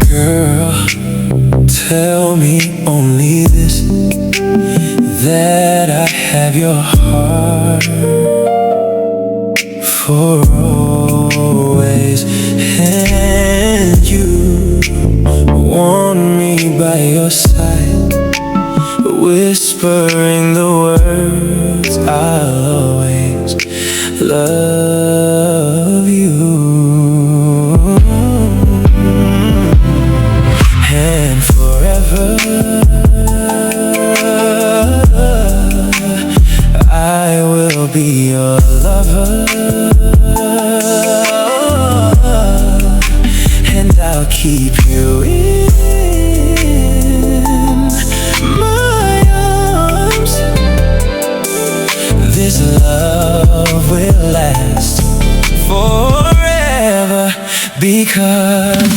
Girl, tell me only this, that I have your heart for always, and you want me by your side, whispering the words, I'll always love you. And forever I will be your lover, and I'll keep you in my arms. This love will last forever, because